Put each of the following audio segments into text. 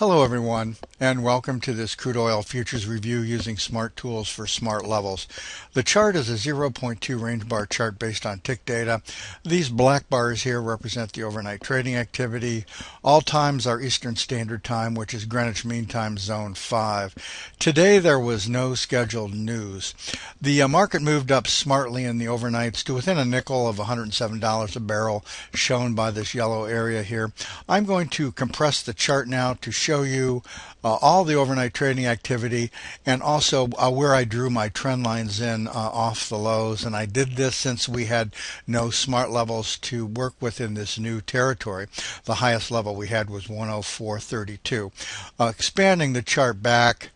Hello everyone, and welcome to this crude oil futures review using SmartTools for SmartLevels. The chart is a 0.2 range bar chart based on tick data. These black bars here represent the overnight trading activity. All times are Eastern Standard Time, which is Greenwich Mean Time Zone 5. Today there was no scheduled news. The market moved up smartly in the overnights to within a nickel of $107 a barrel, shown by this yellow area here. I'm going to compress the chart now to show you all the overnight trading activity and also where I drew my trend lines in off the lows, and I did this since we had no smart levels to work with in this new territory. The highest level we had was 104.32. Expanding the chart back,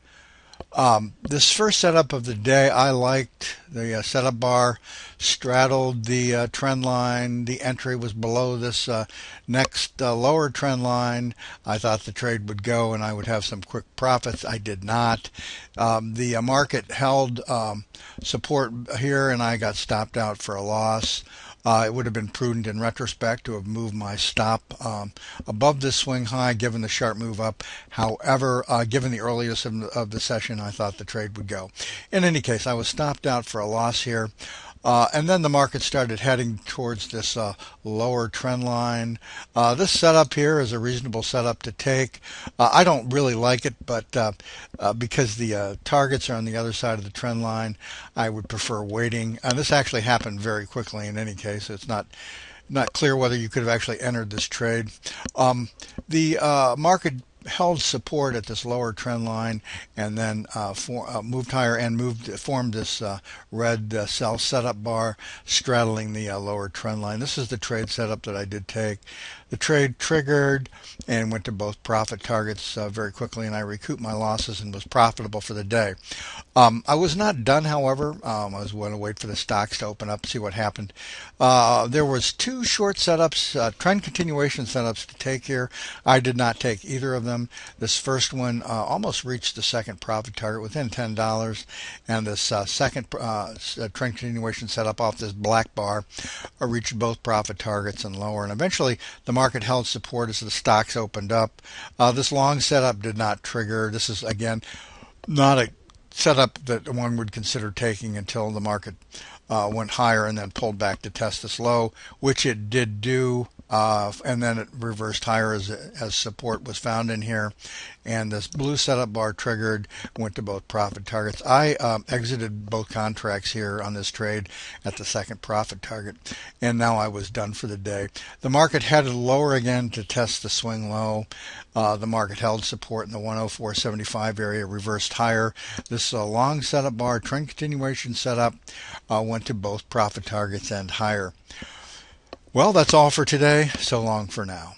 this first setup of the day, I liked the setup bar straddled the trend line. The entry was below this next lower trend line. I thought the trade would go and I would have some quick profits. I did not. The market held support here and I got stopped out for a loss. It would have been prudent in retrospect to have moved my stop above this swing high given the sharp move up. However, given the earliest of the session, I thought the trade would go. In any case, I was stopped out for a loss here. And then the market started heading towards this lower trend line. This setup here is a reasonable setup to take. I don't really like it, but because the targets are on the other side of the trend line, I would prefer waiting. This actually happened very quickly in any case. It's not clear whether you could have actually entered this trade. The market held support at this lower trend line and then moved higher and formed this red sell setup bar straddling the lower trend line. This is the trade setup that I did take. The trade triggered and went to both profit targets very quickly, and I recouped my losses and was profitable for the day. I was not done, however. I was going to wait for the stocks to open up, see what happened. There was two short setups, trend continuation setups to take here. I did not take either of them. This first one almost reached the second profit target within $10, and this second trend continuation setup off this black bar reached both profit targets and lower, and eventually the market held support as the stocks opened up. This long setup did not trigger. This is again not a setup that one would consider taking until the market went higher and then pulled back to test this low, which it did do. And then it reversed higher as support was found in here, and this blue setup bar triggered, went to both profit targets. I exited both contracts here on this trade at the second profit target, and now I was done for the day. The market headed lower again to test the swing low. The market held support in the 104.75 area, reversed higher. This long setup bar trend continuation setup went to both profit targets and higher. Well, that's all for today. So long for now.